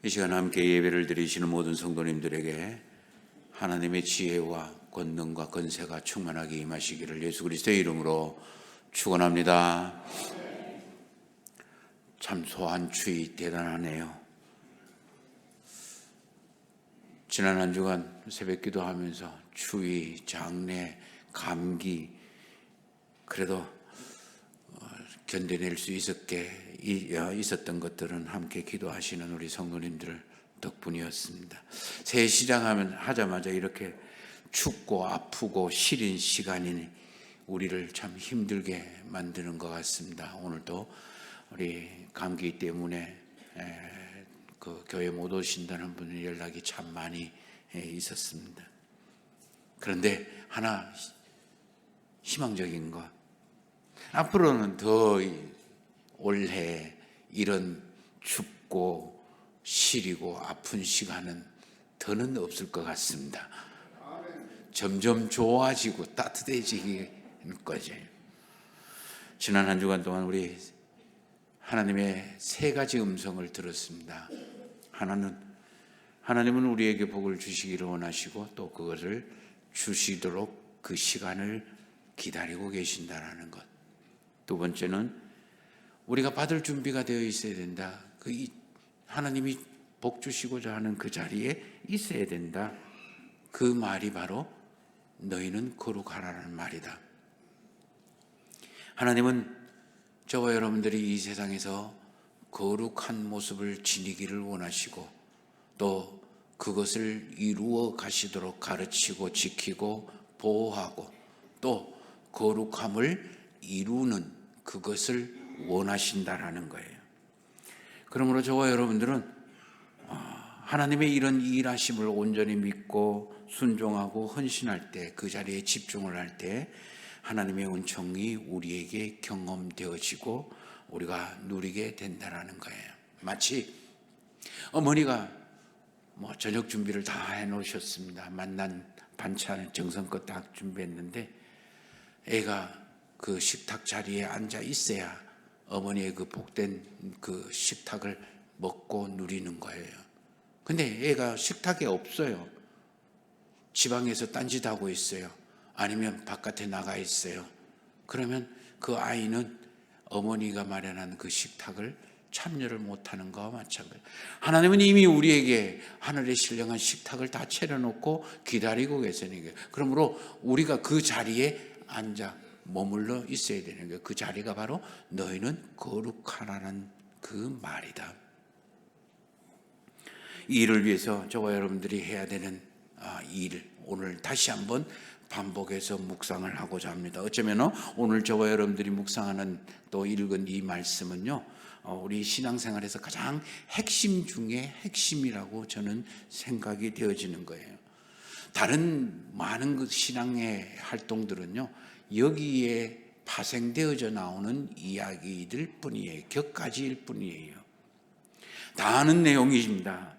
이 시간 함께 예배를 드리시는 모든 성도님들에게 하나님의 지혜와 권능과 권세가 충만하게 임하시기를 예수 그리스도의 이름으로 축원합니다. 참 소한 추위 대단하네요. 지난 한 주간 새벽기도 하면서 추위, 장례, 감기 그래도 견뎌낼 수 있었던 것들은 함께 기도하시는 우리 성도님들 덕분이었습니다. 새해 시작하자마자 이렇게 춥고 아프고 시린 시간이 우리를 참 힘들게 만드는 것 같습니다. 오늘도 우리 감기 때문에 그 교회 못 오신다는 분의 연락이 참 많이 있었습니다. 그런데 하나 희망적인 것, 앞으로는 더 올해 이런 춥고 시리고 아픈 시간은 더는 없을 것 같습니다. 점점 좋아지고 따뜻해지는 거죠. 지난 한 주간 동안 우리 하나님의 세 가지 음성을 들었습니다. 하나님은 우리에게 복을 주시기를 원하시고 또 그것을 주시도록 그 시간을 기다리고 계신다라는 것. 두 번째는 우리가 받을 준비가 되어 있어야 된다. 하나님이 복 주시고자 하는 그 자리에 있어야 된다. 그 말이 바로 너희는 거룩하라는 말이다. 하나님은 저와 여러분들이 이 세상에서 거룩한 모습을 지니기를 원하시고 또 그것을 이루어 가시도록 가르치고 지키고 보호하고 또 거룩함을 이루는 그것을 원하신다라는 거예요. 그러므로 저와 여러분들은 하나님의 이런 일하심을 온전히 믿고 순종하고 헌신할 때, 그 자리에 집중을 할 때 하나님의 은총이 우리에게 경험되어지고 우리가 누리게 된다라는 거예요. 마치 어머니가 저녁 준비를 다 해놓으셨습니다. 맛난 반찬을 정성껏 딱 준비했는데 애가 그 식탁 자리에 앉아 있어야 어머니의 그 복된 그 식탁을 먹고 누리는 거예요. 근데 애가 식탁에 없어요. 지방에서 딴짓하고 있어요. 아니면 바깥에 나가 있어요. 그러면 그 아이는 어머니가 마련한 그 식탁을 참여를 못하는 것과 마찬가지예요. 하나님은 이미 우리에게 하늘에 신령한 식탁을 다 차려놓고 기다리고 계시는 거예요. 그러므로 우리가 그 자리에 앉아 머물러 있어야 되는 거예요. 그 자리가 바로 너희는 거룩하라는 그 말이다. 이 일을 위해서 저와 여러분들이 해야 되는 일, 오늘 다시 한번 반복해서 묵상을 하고자 합니다. 어쩌면 오늘 저와 여러분들이 묵상하는 또 읽은 이 말씀은요, 우리 신앙생활에서 가장 핵심 중에 핵심이라고 저는 생각이 되어지는 거예요. 다른 많은 그 신앙의 활동들은요, 여기에 파생되어져 나오는 이야기들 뿐이에요. 격가지일 뿐이에요. 다 아는 내용입니다.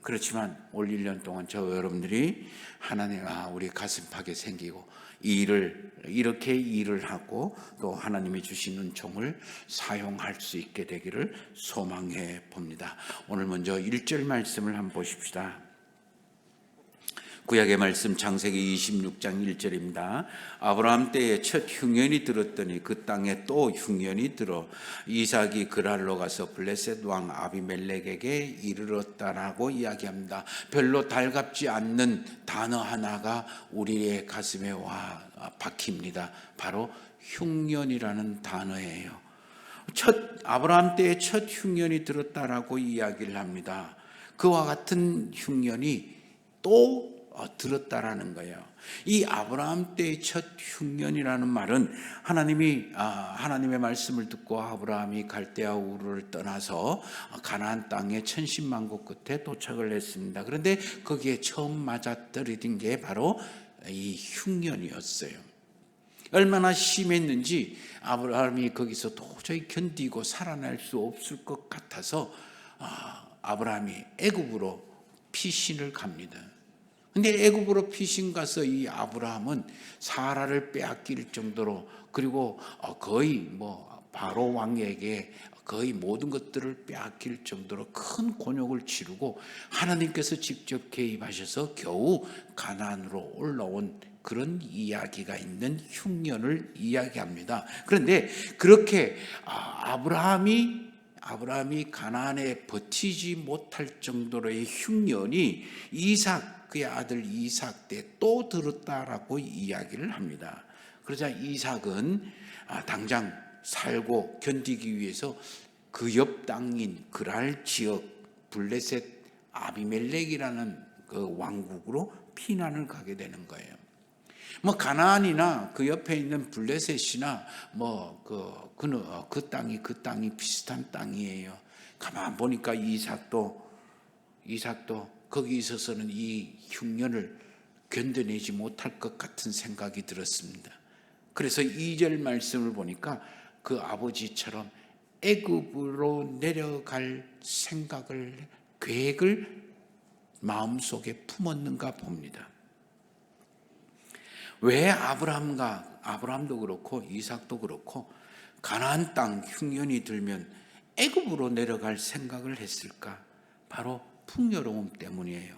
그렇지만 올 1년 동안 저와 여러분들이 하나님, 우리 가슴팍에 생기고 이렇게 일을 하고 또 하나님이 주신 은총을 사용할 수 있게 되기를 소망해 봅니다. 오늘 먼저 1절 말씀을 한번 보십시다. 구약의 말씀 창세기 26장 1절입니다. 아브라함 때에 첫 흉년이 들었더니 그 땅에 또 흉년이 들어 이삭이 그랄로 가서 블레셋 왕 아비멜렉에게 이르렀다라고 이야기합니다. 별로 달갑지 않는 단어 하나가 우리의 가슴에 박힙니다. 바로 흉년이라는 단어예요. 아브라함 때에 첫 흉년이 들었다라고 이야기를 합니다. 그와 같은 흉년이 또 들었다라는 거예요. 이 아브라함 때의 첫 흉년이라는 말은 하나님의 말씀을 듣고 아브라함이 갈대아 우르를 떠나서 가나안 땅의 천신만고 끝에 도착을 했습니다. 그런데 거기에 처음 맞아떨어진 게 바로 이 흉년이었어요. 얼마나 심했는지 아브라함이 거기서 도저히 견디고 살아날 수 없을 것 같아서 아브라함이 애굽으로 피신을 갑니다. 근데 애굽으로 피신 가서 이 아브라함은 사라를 빼앗길 정도로, 그리고 거의 바로 왕에게 거의 모든 것들을 빼앗길 정도로 큰 곤욕을 치르고 하나님께서 직접 개입하셔서 겨우 가나안으로 올라온 그런 이야기가 있는 흉년을 이야기합니다. 그런데 그렇게 아브라함이 가나안에 버티지 못할 정도로의 흉년이 그의 아들 이삭 때 또 들었다라고 이야기를 합니다. 그러자 이삭은 당장 살고 견디기 위해서 그 옆 땅인 그랄 지역 블레셋 아비멜렉이라는 그 왕국으로 피난을 가게 되는 거예요. 가나안이나 그 옆에 있는 블레셋이나 그 땅이 비슷한 땅이에요. 가만 보니까 이삭도 거기 있어서는 이 흉년을 견뎌내지 못할 것 같은 생각이 들었습니다. 그래서 2절 말씀을 보니까 그 아버지처럼 애굽으로 내려갈 계획을 마음속에 품었는가 봅니다. 왜 아브라함도 그렇고 이삭도 그렇고 가나안 땅 흉년이 들면 애굽으로 내려갈 생각을 했을까? 바로 풍요로움 때문이에요.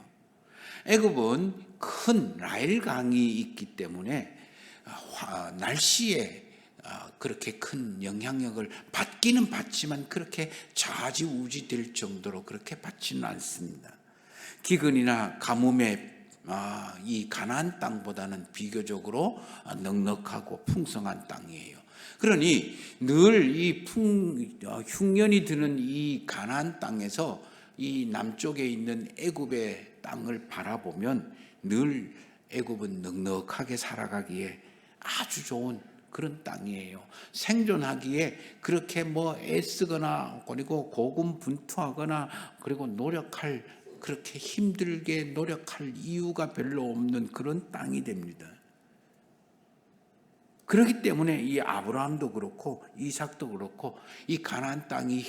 애굽은 큰 라일 강이 있기 때문에 날씨에 그렇게 큰 영향력을 받기는 받지만 그렇게 좌지우지 될 정도로 그렇게 받지는 않습니다. 기근이나 가뭄에 이 가나안 땅보다는 비교적으로 넉넉하고 풍성한 땅이에요. 그러니 늘 이 흉년이 드는 이 가나안 땅에서 이 남쪽에 있는 애굽의 땅을 바라보면 늘 애굽은 넉넉하게 살아가기에 아주 좋은 그런 땅이에요. 생존하기에 그렇게 애쓰거나 그리고 고군분투하거나 그리고 그렇게 힘들게 노력할 이유가 별로 없는 그런 땅이 됩니다. 그렇기 때문에 이 아브라함도 그렇고 이삭도 그렇고 이 가나안 땅이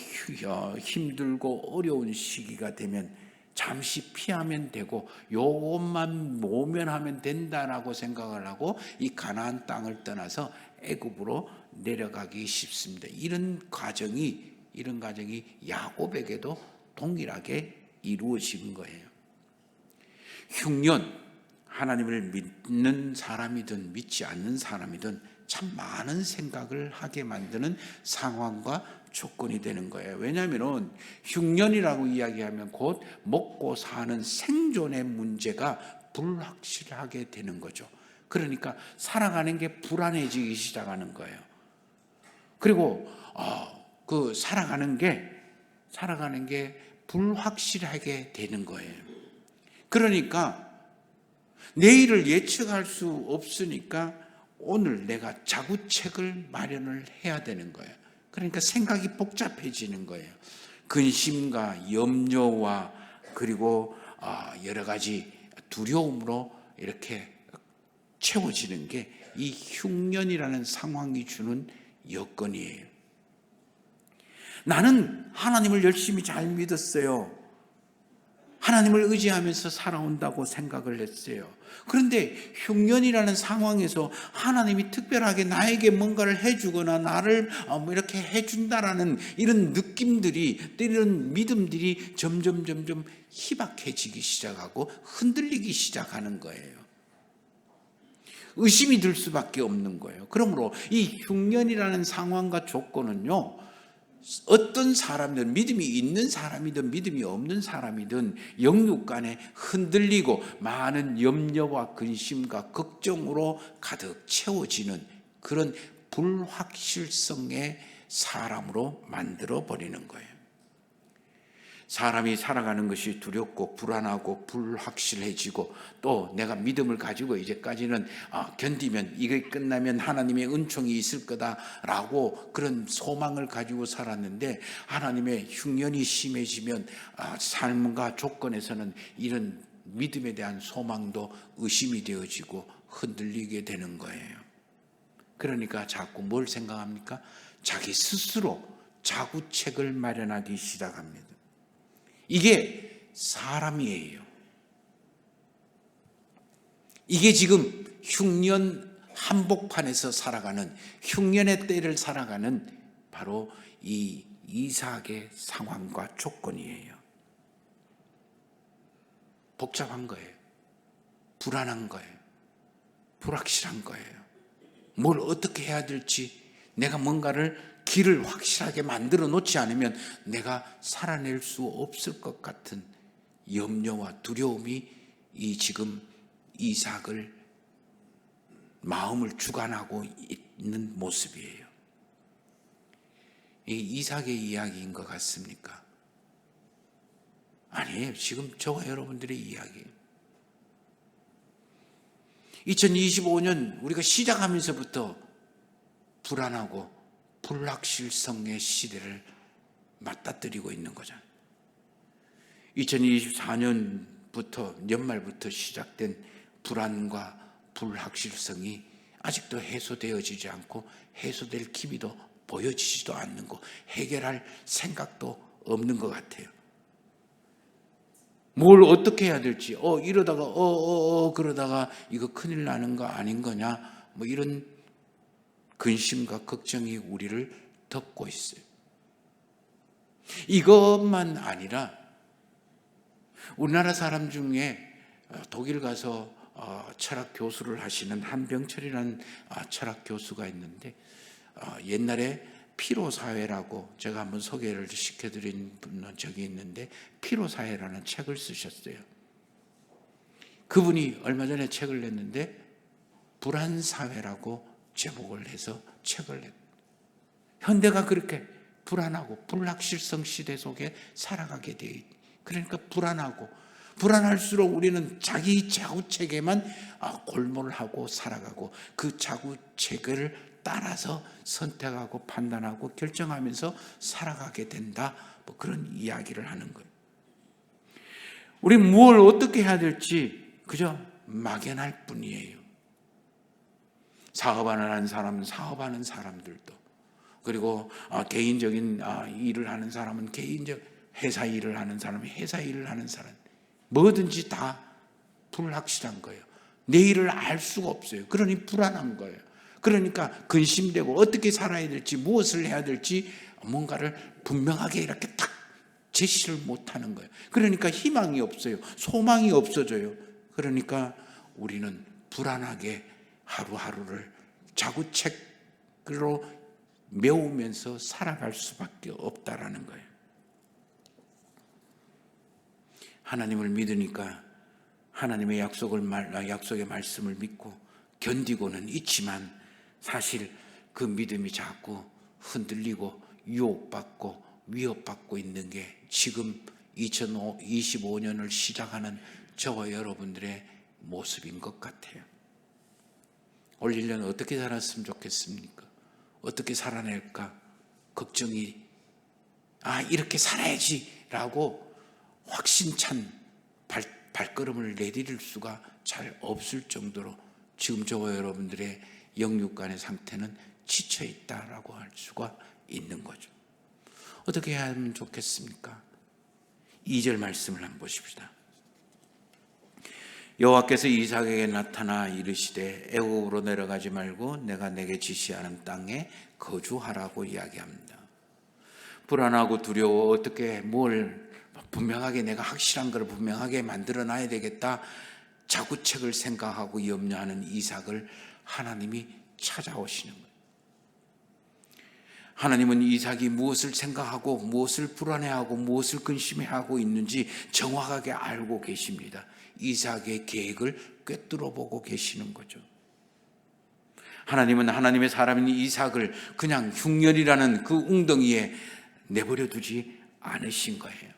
힘들고 어려운 시기가 되면 잠시 피하면 되고 요것만 모면하면 된다라고 생각을 하고 이 가나안 땅을 떠나서 애굽으로 내려가기 쉽습니다. 이런 과정이 야곱에게도 동일하게 이루어진 거예요. 흉년, 하나님을 믿는 사람이든 믿지 않는 사람이든 참 많은 생각을 하게 만드는 상황과 조건이 되는 거예요. 왜냐하면 흉년이라고 이야기하면 곧 먹고 사는 생존의 문제가 불확실하게 되는 거죠. 그러니까 살아가는 게 불안해지기 시작하는 거예요. 그리고 그 살아가는 게 불확실하게 되는 거예요. 그러니까 내일을 예측할 수 없으니까 오늘 내가 자구책을 마련을 해야 되는 거예요. 그러니까 생각이 복잡해지는 거예요. 근심과 염려와 그리고 여러 가지 두려움으로 이렇게 채워지는 게 이 흉년이라는 상황이 주는 여건이에요. 나는 하나님을 열심히 잘 믿었어요. 하나님을 의지하면서 살아온다고 생각을 했어요. 그런데 흉년이라는 상황에서 하나님이 특별하게 나에게 뭔가를 해주거나 나를 이렇게 해준다라는 이런 느낌들이, 이런 믿음들이 점점 희박해지기 시작하고 흔들리기 시작하는 거예요. 의심이 들 수밖에 없는 거예요. 그러므로 이 흉년이라는 상황과 조건은요, 어떤 사람들, 믿음이 있는 사람이든 믿음이 없는 사람이든 영육 간에 흔들리고 많은 염려와 근심과 걱정으로 가득 채워지는 그런 불확실성의 사람으로 만들어 버리는 거예요. 사람이 살아가는 것이 두렵고 불안하고 불확실해지고 또 내가 믿음을 가지고 이제까지는 견디면 이게 끝나면 하나님의 은총이 있을 거다라고 그런 소망을 가지고 살았는데 하나님의 흉년이 심해지면 삶과 조건에서는 이런 믿음에 대한 소망도 의심이 되어지고 흔들리게 되는 거예요. 그러니까 자꾸 뭘 생각합니까? 자기 스스로 자구책을 마련하기 시작합니다. 이게 사람이에요. 이게 지금 흉년 한복판에서 살아가는, 흉년의 때를 살아가는 바로 이 이삭의 상황과 조건이에요. 복잡한 거예요. 불안한 거예요. 불확실한 거예요. 뭘 어떻게 해야 될지, 내가 뭔가를 길을 확실하게 만들어 놓지 않으면 내가 살아낼 수 없을 것 같은 염려와 두려움이 이 지금 이삭을 마음을 주관하고 있는 모습이에요. 이 이삭의 이야기인 것 같습니까? 아니에요. 지금 저와 여러분들의 이야기예요. 2025년 우리가 시작하면서부터 불안하고 불확실성의 시대를 맞닥뜨리고 있는 거잖아요. 2024년부터 연말부터 시작된 불안과 불확실성이 아직도 해소되어지지 않고 해소될 기미도 보여지지도 않는 거, 해결할 생각도 없는 것 같아요. 뭘 어떻게 해야 될지, 이러다가 그러다가 이거 큰일 나는 거 아닌 거냐, 뭐 이런 근심과 걱정이 우리를 덮고 있어요. 이것만 아니라 우리나라 사람 중에 독일 가서 철학 교수를 하시는 한병철이라는 철학 교수가 있는데, 옛날에 피로사회라고 제가 한번 소개를 시켜드린 적이 있는데, 피로사회라는 책을 쓰셨어요. 그분이 얼마 전에 책을 냈는데 불안사회라고 제목을 해서 책을 냈어요. 현대가 그렇게 불안하고 불확실성 시대 속에 살아가게 돼 있어요. 그러니까 불안할수록 우리는 자기 자구책에만 골몰을 하고 살아가고, 그 자구책을 따라서 선택하고 판단하고 결정하면서 살아가게 된다, 뭐 그런 이야기를 하는 거예요. 우리 무엇을 어떻게 해야 될지 그저 막연할 뿐이에요. 사업하는 사람은 사업하는 사람들도, 그리고 개인적인 일을 하는 사람은 개인적, 회사 일을 하는 사람은 회사 일을 하는 사람, 뭐든지 다 불확실한 거예요. 내일을 알 수가 없어요. 그러니 불안한 거예요. 그러니까 근심되고 어떻게 살아야 될지, 무엇을 해야 될지 뭔가를 분명하게 이렇게 딱 제시를 못하는 거예요. 그러니까 희망이 없어요. 소망이 없어져요. 그러니까 우리는 불안하게 하루하루를 자구책으로 메우면서 살아갈 수밖에 없다라는 거예요. 하나님을 믿으니까 하나님의 약속의 말씀을 믿고 견디고는 있지만, 사실 그 믿음이 자꾸 흔들리고 유혹받고 위협받고 있는 게 지금 2025년을 시작하는 저와 여러분들의 모습인 것 같아요. 올 1년 어떻게 살았으면 좋겠습니까? 어떻게 살아낼까? 걱정이, 이렇게 살아야지 라고 확신찬 발걸음을 내디딜 수가 잘 없을 정도로 지금 저와 여러분들의 영육간의 상태는 지쳐 있다라고 할 수가 있는 거죠. 어떻게 해야 하면 좋겠습니까? 2절 말씀을 한번 보십시다. 여호와께서 이삭에게 나타나 이르시되 애굽으로 내려가지 말고 내가 내게 지시하는 땅에 거주하라고 이야기합니다. 불안하고 두려워, 어떻게 뭘 분명하게 내가 확실한 걸 분명하게 만들어 놔야 되겠다, 자구책을 생각하고 염려하는 이삭을 하나님이 찾아오시는 거예요. 하나님은 이삭이 무엇을 생각하고 무엇을 불안해하고 무엇을 근심해하고 있는지 정확하게 알고 계십니다. 이삭의 계획을 꿰뚫어 보고 계시는 거죠. 하나님은 하나님의 사람인 이삭을 그냥 흉년이라는 그 웅덩이에 내버려 두지 않으신 거예요.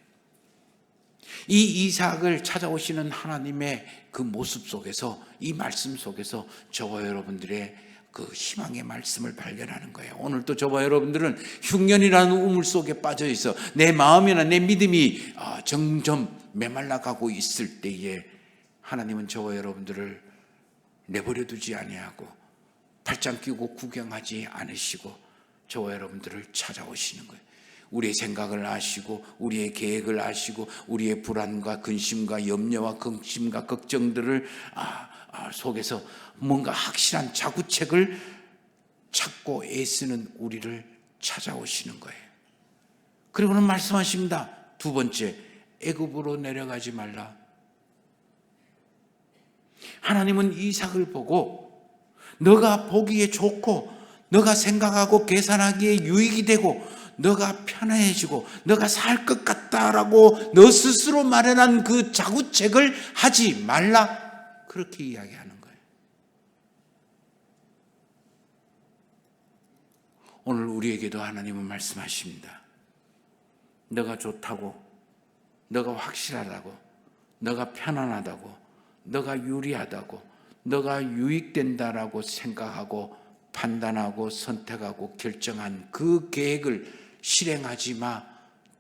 이 이삭을 찾아오시는 하나님의 그 모습 속에서, 이 말씀 속에서 저와 여러분들의 그 희망의 말씀을 발견하는 거예요. 오늘도 저와 여러분들은 흉년이라는 우물 속에 빠져 있어 내 마음이나 내 믿음이 점점 메말라가고 있을 때에 하나님은 저와 여러분들을 내버려 두지 아니하고 팔짱 끼고 구경하지 않으시고 저와 여러분들을 찾아오시는 거예요. 우리의 생각을 아시고 우리의 계획을 아시고 우리의 불안과 근심과 염려와 근심과 걱정들을 속에서 뭔가 확실한 자구책을 찾고 애쓰는 우리를 찾아오시는 거예요. 그리고는 말씀하십니다. 두 번째, 애굽으로 내려가지 말라. 하나님은 이삭을 보고 너가 보기에 좋고 너가 생각하고 계산하기에 유익이 되고 너가 편해지고 너가 살 것 같다라고 너 스스로 마련한 그 자구책을 하지 말라, 그렇게 이야기하는 거예요. 오늘 우리에게도 하나님은 말씀하십니다. 너가 좋다고, 너가 확실하다고, 너가 편안하다고, 너가 유리하다고, 너가 유익된다라고 생각하고 판단하고 선택하고 결정한 그 계획을 실행하지 마,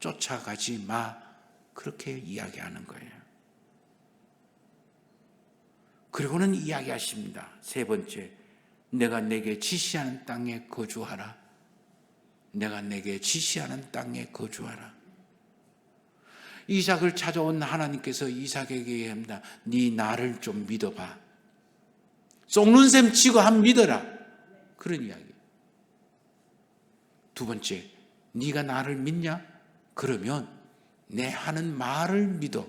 쫓아가지 마, 그렇게 이야기하는 거예요. 그리고는 이야기하십니다. 세 번째, 내가 내게 지시하는 땅에 거주하라. 내가 내게 지시하는 땅에 거주하라. 이삭을 찾아온 하나님께서 이삭에게 얘기합니다. 네 나를 좀 믿어봐. 속는 셈 치고 한 믿어라, 그런 이야기. 두 번째, 네가 나를 믿냐? 그러면 내 하는 말을 믿어,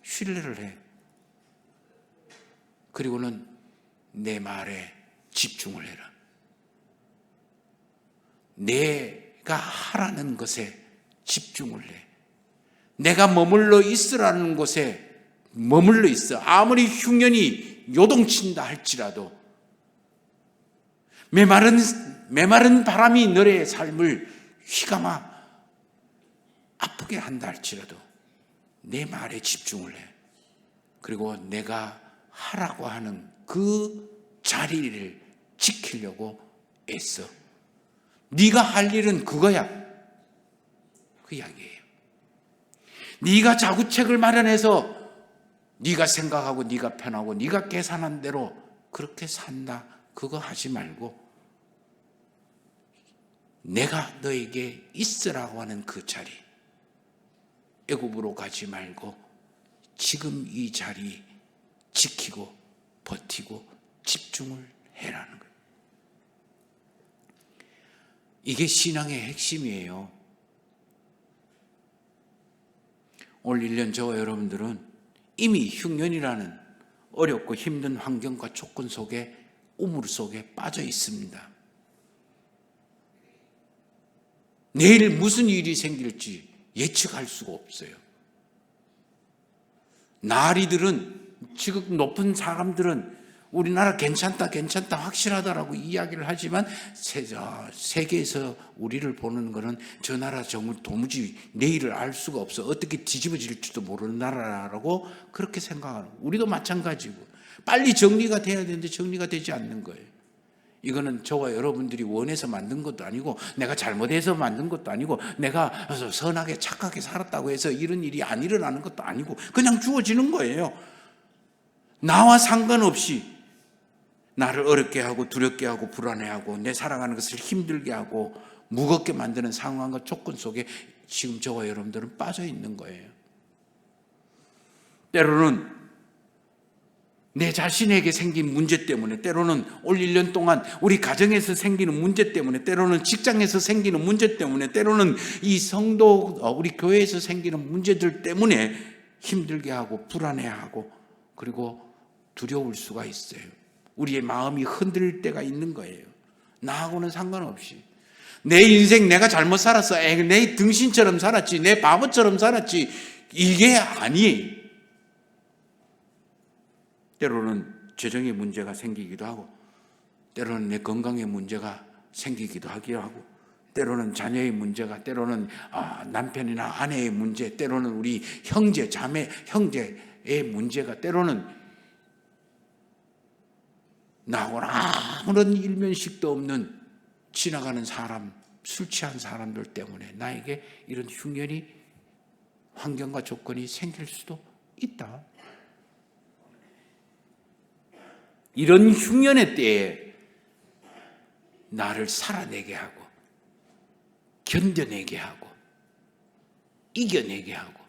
신뢰를 해. 그리고는 내 말에 집중을 해라. 내가 하라는 것에 집중을 해. 내가 머물러 있으라는 곳에 머물러 있어. 아무리 흉년이 요동친다 할지라도, 메마른 바람이 너의 삶을 휘감아 아프게 한다 할지라도 내 말에 집중을 해. 그리고 내가 하라고 하는 그 자리를 지키려고 애써. 네가 할 일은 그거야, 그 이야기예요. 네가 자구책을 마련해서 네가 생각하고 네가 편하고 네가 계산한 대로 그렇게 산다, 그거 하지 말고 내가 너에게 있으라고 하는 그 자리, 애굽으로 가지 말고 지금 이 자리 지키고 버티고 집중을 해라는 거예요. 이게 신앙의 핵심이에요. 올 1년 저와 여러분들은 이미 흉년이라는 어렵고 힘든 환경과 조건 속에, 우물 속에 빠져 있습니다. 내일 무슨 일이 생길지 예측할 수가 없어요. 나리들은, 지금 높은 사람들은 우리나라 괜찮다 확실하다라고 이야기를 하지만 세계에서 우리를 보는 것은 저 나라 정말 도무지 내일을 알 수가 없어, 어떻게 뒤집어질지도 모르는 나라라고 그렇게 생각하는, 우리도 마찬가지고 빨리 정리가 돼야 되는데 정리가 되지 않는 거예요. 이거는 저와 여러분들이 원해서 만든 것도 아니고 내가 잘못해서 만든 것도 아니고 내가 선하게 착하게 살았다고 해서 이런 일이 안 일어나는 것도 아니고 그냥 주어지는 거예요. 나와 상관없이 나를 어렵게 하고 두렵게 하고 불안해하고 내 살아가는 것을 힘들게 하고 무겁게 만드는 상황과 조건 속에 지금 저와 여러분들은 빠져 있는 거예요. 때로는 내 자신에게 생긴 문제 때문에, 때로는 올 1년 동안 우리 가정에서 생기는 문제 때문에, 때로는 직장에서 생기는 문제 때문에, 때로는 이 성도, 우리 교회에서 생기는 문제들 때문에 힘들게 하고 불안해하고 그리고 두려울 수가 있어요. 우리의 마음이 흔들릴 때가 있는 거예요. 나하고는 상관없이 내 인생 내가 잘못 살았어, 내 등신처럼 살았지, 내 바보처럼 살았지, 이게 아니에요. 때로는 재정의 문제가 생기기도 하고, 때로는 내 건강의 문제가 생기기도 하기도 하고, 때로는 자녀의 문제가, 때로는 남편이나 아내의 문제, 때로는 우리 형제, 자매, 형제의 문제가, 때로는 나하고는 아무런 일면식도 없는 지나가는 사람, 술 취한 사람들 때문에 나에게 이런 흉년이, 환경과 조건이 생길 수도 있다. 이런 흉년의 때에 나를 살아내게 하고 견뎌내게 하고 이겨내게 하고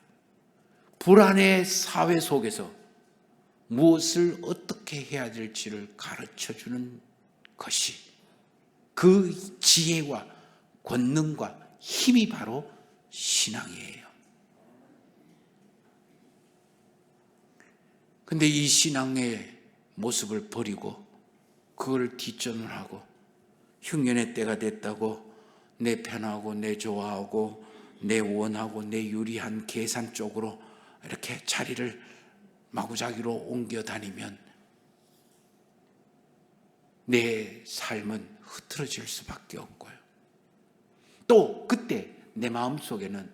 불안의 사회 속에서 무엇을 어떻게 해야 될지를 가르쳐주는 것이, 그 지혜와 권능과 힘이 바로 신앙이에요. 근데 이 신앙의 모습을 버리고 그걸 뒷전을 하고 흉년의 때가 됐다고 내 편하고 내 좋아하고 내 원하고 내 유리한 계산 쪽으로 이렇게 자리를 마구잡이로 옮겨 다니면 내 삶은 흐트러질 수밖에 없고요. 또 그때 내 마음속에는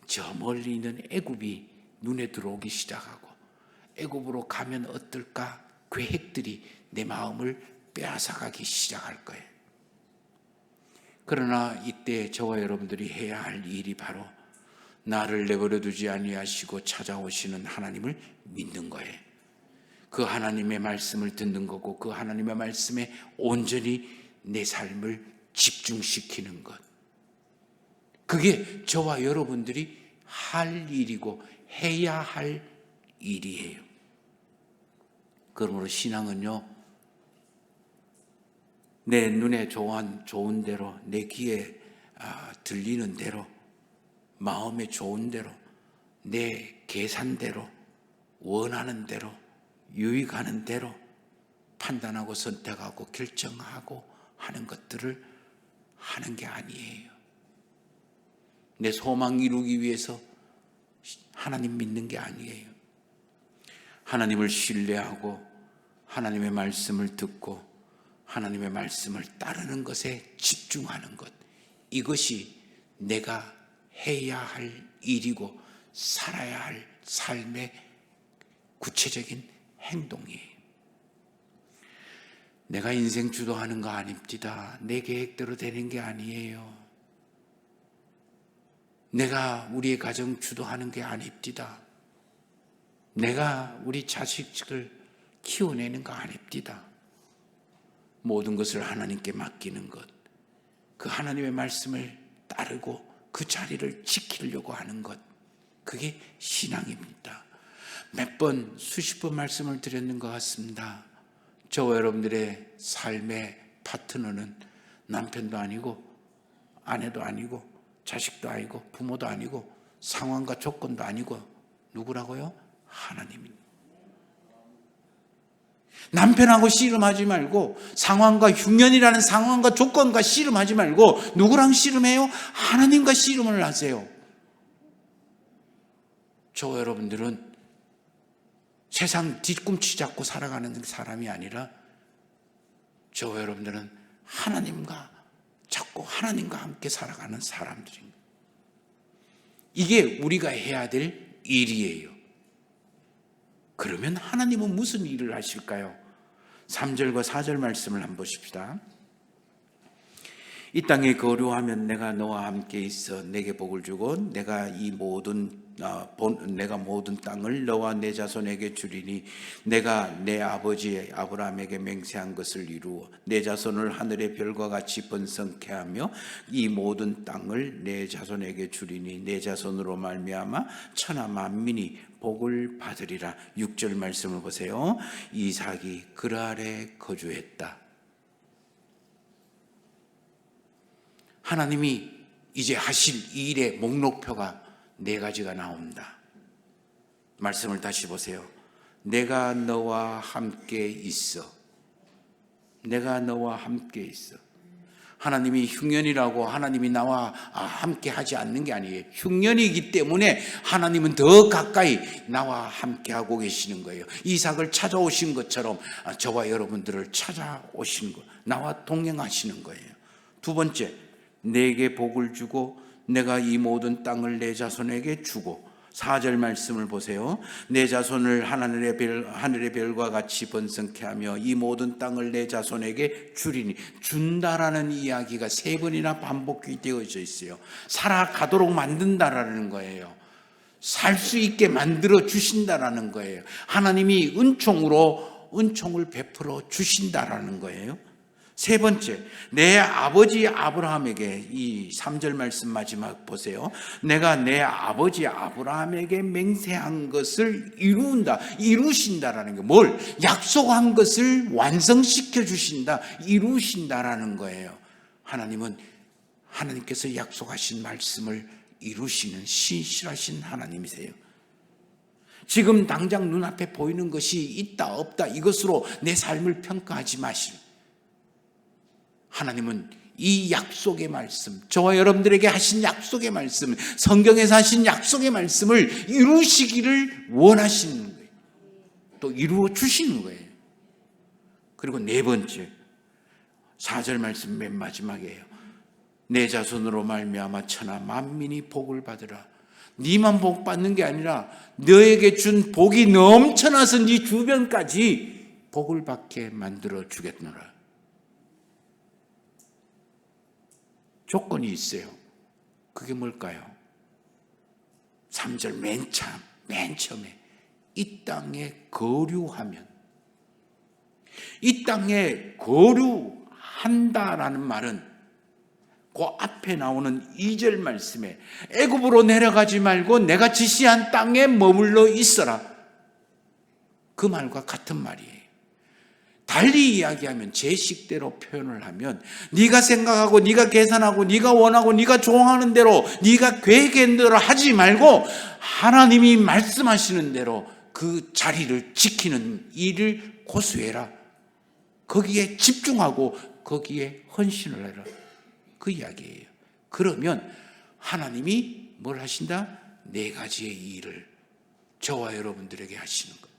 저 멀리 있는 애굽이 눈에 들어오기 시작하고 애굽으로 가면 어떨까 계획들이 내 마음을 빼앗아가기 시작할 거예요. 그러나 이때 저와 여러분들이 해야 할 일이 바로 나를 내버려 두지 아니하시고 찾아오시는 하나님을 믿는 거예요. 그 하나님의 말씀을 듣는 거고 그 하나님의 말씀에 온전히 내 삶을 집중시키는 것. 그게 저와 여러분들이 할 일이고 해야 할 일이에요. 그러므로 신앙은요, 내 눈에 좋은 대로, 내 귀에 들리는 대로, 마음에 좋은 대로, 내 계산대로, 원하는 대로, 유익하는 대로 판단하고 선택하고 결정하고 하는 것들을 하는 게 아니에요. 내 소망 이루기 위해서 하나님 믿는 게 아니에요. 하나님을 신뢰하고 하나님의 말씀을 듣고 하나님의 말씀을 따르는 것에 집중하는 것, 이것이 내가 해야 할 일이고 살아야 할 삶의 구체적인 행동이에요. 내가 인생 주도하는 거 아닙니다. 내 계획대로 되는 게 아니에요. 내가 우리의 가정 주도하는 게 아닙니다. 내가 우리 자식을 키워내는 거 아닙니다. 모든 것을 하나님께 맡기는 것, 그 하나님의 말씀을 따르고 그 자리를 지키려고 하는 것, 그게 신앙입니다. 몇 번, 수십 번 말씀을 드렸는 것 같습니다. 저와 여러분들의 삶의 파트너는 남편도 아니고 아내도 아니고 자식도 아니고 부모도 아니고 상황과 조건도 아니고 누구라고요? 하나님입니다. 남편하고 씨름하지 말고 상황과 흉년이라는 상황과 조건과 씨름하지 말고 누구랑 씨름해요? 하나님과 씨름을 하세요. 저와 여러분들은 세상 뒤꿈치 잡고 살아가는 사람이 아니라 저와 여러분들은 하나님과 잡고 하나님과 함께 살아가는 사람들입니다. 이게 우리가 해야 될 일이에요. 그러면 하나님은 무슨 일을 하실까요? 3절과 4절 말씀을 한번 보십시다. 이 땅에 거류하면 내가 너와 함께 있어 내게 복을 주고 내가 모든 땅을 너와 내 자손에게 주리니 내가 내 아버지 아브라함에게 맹세한 것을 이루어 내 자손을 하늘의 별과 같이 번성케 하며 이 모든 땅을 내 자손에게 주리니 내 자손으로 말미암아 천하 만민이 복을 받으리라. 6절 말씀을 보세요. 이삭이 그랄에 거주했다. 하나님이 이제 하실 일의 목록표가 4가지가 나옵니다. 말씀을 다시 보세요. 내가 너와 함께 있어. 내가 너와 함께 있어. 하나님이 흉년이라고 하나님이 나와 함께 하지 않는 게 아니에요. 흉년이기 때문에 하나님은 더 가까이 나와 함께 하고 계시는 거예요. 이삭을 찾아오신 것처럼 저와 여러분들을 찾아오시는 거, 나와 동행하시는 거예요. 두 번째, 내게 복을 주고 내가 이 모든 땅을 내 자손에게 주고 4절 말씀을 보세요. 내 자손을 하늘의 별과 같이 번성케 하며 이 모든 땅을 내 자손에게 주리니, 준다라는 이야기가 3번이나 반복이 되어져 있어요. 살아가도록 만든다라는 거예요. 살 수 있게 만들어 주신다라는 거예요. 하나님이 은총을 베풀어 주신다라는 거예요. 세 번째, 내 아버지 아브라함에게, 이 3절 말씀 마지막 보세요. 내가 내 아버지 아브라함에게 맹세한 것을 이루신다라는 게 뭘? 약속한 것을 완성시켜 주신다, 이루신다라는 거예요. 하나님께서 약속하신 말씀을 이루시는 신실하신 하나님이세요. 지금 당장 눈앞에 보이는 것이 있다 없다 이것으로 내 삶을 평가하지 마시오. 하나님은 이 약속의 말씀, 저와 여러분들에게 하신 약속의 말씀, 성경에서 하신 약속의 말씀을 이루시기를 원하시는 거예요. 또 이루어 주시는 거예요. 그리고 네 번째, 4절 말씀 맨 마지막이에요. 내 자손으로 말미암아 천하 만민이 복을 받으라. 네만 복 받는 게 아니라 너에게 준 복이 넘쳐나서 네 주변까지 복을 받게 만들어 주겠노라. 조건이 있어요. 그게 뭘까요? 3절 맨 처음에 이 땅에 거류하면, 이 땅에 거류한다라는 말은 그 앞에 나오는 2절 말씀에 애굽으로 내려가지 말고 내가 지시한 땅에 머물러 있어라, 그 말과 같은 말이에요. 달리 이야기하면, 제 식대로 표현을 하면, 네가 생각하고 네가 계산하고 네가 원하고 네가 좋아하는 대로 네가 계획한 대로 하지 말고 하나님이 말씀하시는 대로 그 자리를 지키는 일을 고수해라. 거기에 집중하고 거기에 헌신을 해라, 그 이야기예요. 그러면 하나님이 뭘 하신다? 네 가지의 일을 저와 여러분들에게 하시는 거예요.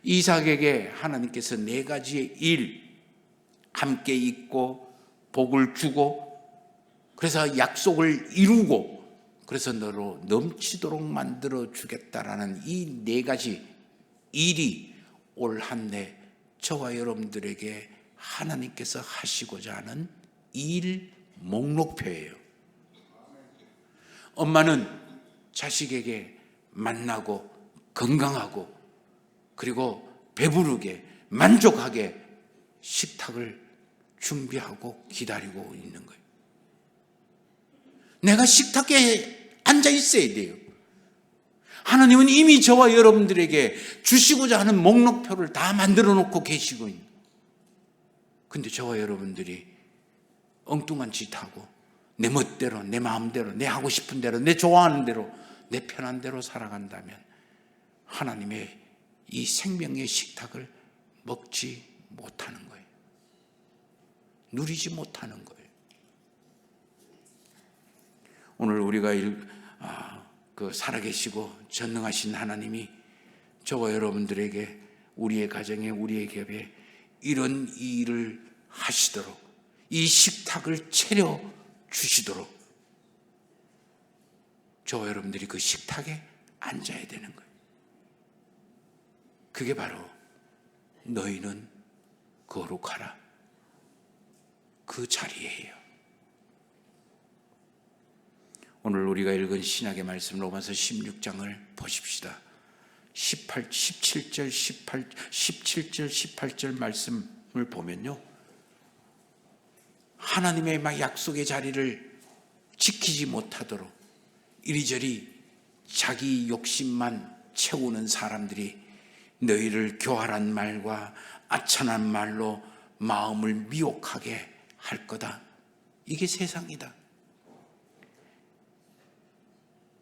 이삭에게 하나님께서 네 가지의 일, 함께 있고 복을 주고, 그래서 약속을 이루고, 그래서 너로 넘치도록 만들어 주겠다라는 이 네 가지 일이 올 한 해 저와 여러분들에게 하나님께서 하시고자 하는 일 목록표예요. 엄마는 자식에게 만나고 건강하고 그리고 배부르게 만족하게 식탁을 준비하고 기다리고 있는 거예요. 내가 식탁에 앉아 있어야 돼요. 하나님은 이미 저와 여러분들에게 주시고자 하는 목록표를 다 만들어 놓고 계시고 있는 거예요. 근데 저와 여러분들이 엉뚱한 짓 하고 내 멋대로, 내 마음대로, 내 하고 싶은 대로, 내 좋아하는 대로, 내 편한 대로 살아간다면 하나님의 이 생명의 식탁을 먹지 못하는 거예요. 누리지 못하는 거예요. 오늘 우리가 살아계시고 전능하신 하나님이 저와 여러분들에게, 우리의 가정에, 우리의 겹에 이런 일을 하시도록, 이 식탁을 차려 주시도록 저와 여러분들이 그 식탁에 앉아야 되는 거예요. 그게 바로 너희는 거룩하라, 그 자리예요. 오늘 우리가 읽은 신약의 말씀 로마서 16장을 보십시다. 17절 18절 말씀을 보면요, 하나님의 막 약속의 자리를 지키지 못하도록 이리저리 자기 욕심만 채우는 사람들이 너희를 교활한 말과 아천한 말로 마음을 미혹하게 할 거다. 이게 세상이다.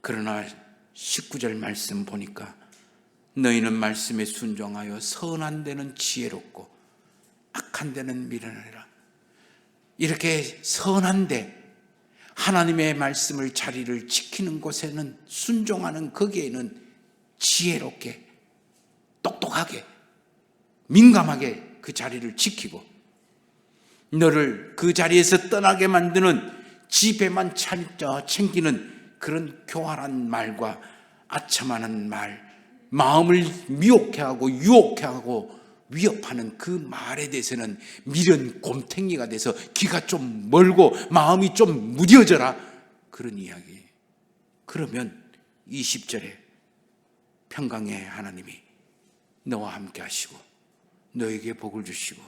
그러나 19절 말씀 보니까 너희는 말씀에 순종하여 선한 데는 지혜롭고 악한 데는 미련하리라. 이렇게 선한데 하나님의 말씀을, 자리를 지키는 곳에는 순종하는, 거기에는 지혜롭게, 똑똑하게, 민감하게 그 자리를 지키고, 너를 그 자리에서 떠나게 만드는, 지배만 챙기는 그런 교활한 말과 아첨하는 말, 마음을 미혹해 하고 유혹해 하고 위협하는 그 말에 대해서는 미련 곰탱이가 돼서 귀가 좀 멀고 마음이 좀 무뎌져라, 그런 이야기. 그러면 20절에 평강의 하나님이 너와 함께 하시고 너에게 복을 주시고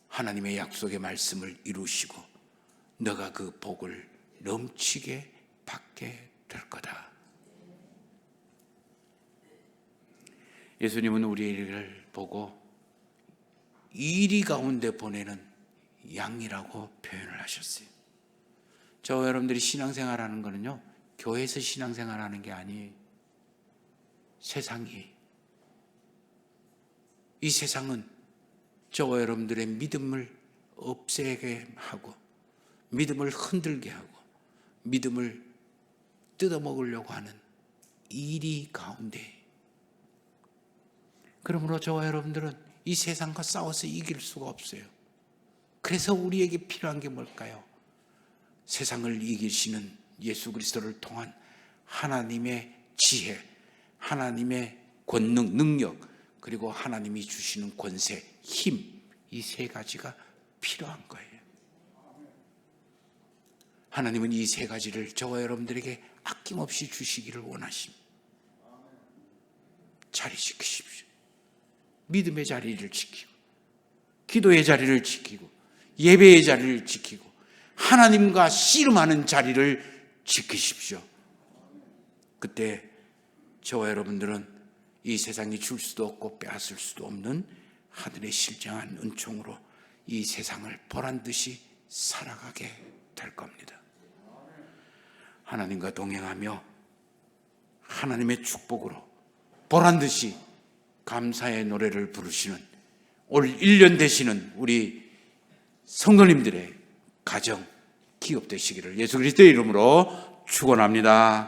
하나님의 약속의 말씀을 이루시고 너가 그 복을 넘치게 받게 될 거다. 예수님은 우리를 보고 이리 가운데 보내는 양이라고 표현을 하셨어요. 저와 여러분들이 신앙생활하는 거는요, 교회에서 신앙생활하는 게 아니에요. 세상이, 이 세상은 저와 여러분들의 믿음을 없애게 하고, 믿음을 흔들게 하고, 믿음을 뜯어먹으려고 하는 일이 가운데, 그러므로 저와 여러분들은 이 세상과 싸워서 이길 수가 없어요. 그래서 우리에게 필요한 게 뭘까요? 세상을 이기시는 예수 그리스도를 통한 하나님의 지혜, 하나님의 권능, 능력, 그리고 하나님이 주시는 권세, 힘, 이 세 가지가 필요한 거예요. 하나님은 이 세 가지를 저와 여러분들에게 아낌없이 주시기를 원하십니다. 자리 지키십시오. 믿음의 자리를 지키고, 기도의 자리를 지키고, 예배의 자리를 지키고, 하나님과 씨름하는 자리를 지키십시오. 그때 저와 여러분들은 이 세상이 줄 수도 없고 빼앗을 수도 없는 하늘의 실정한 은총으로 이 세상을 보란듯이 살아가게 될 겁니다. 하나님과 동행하며 하나님의 축복으로 보란듯이 감사의 노래를 부르시는 올 1년 되시는 우리 성도님들의 가정, 기업 되시기를 예수 그리스도의 이름으로 축원합니다.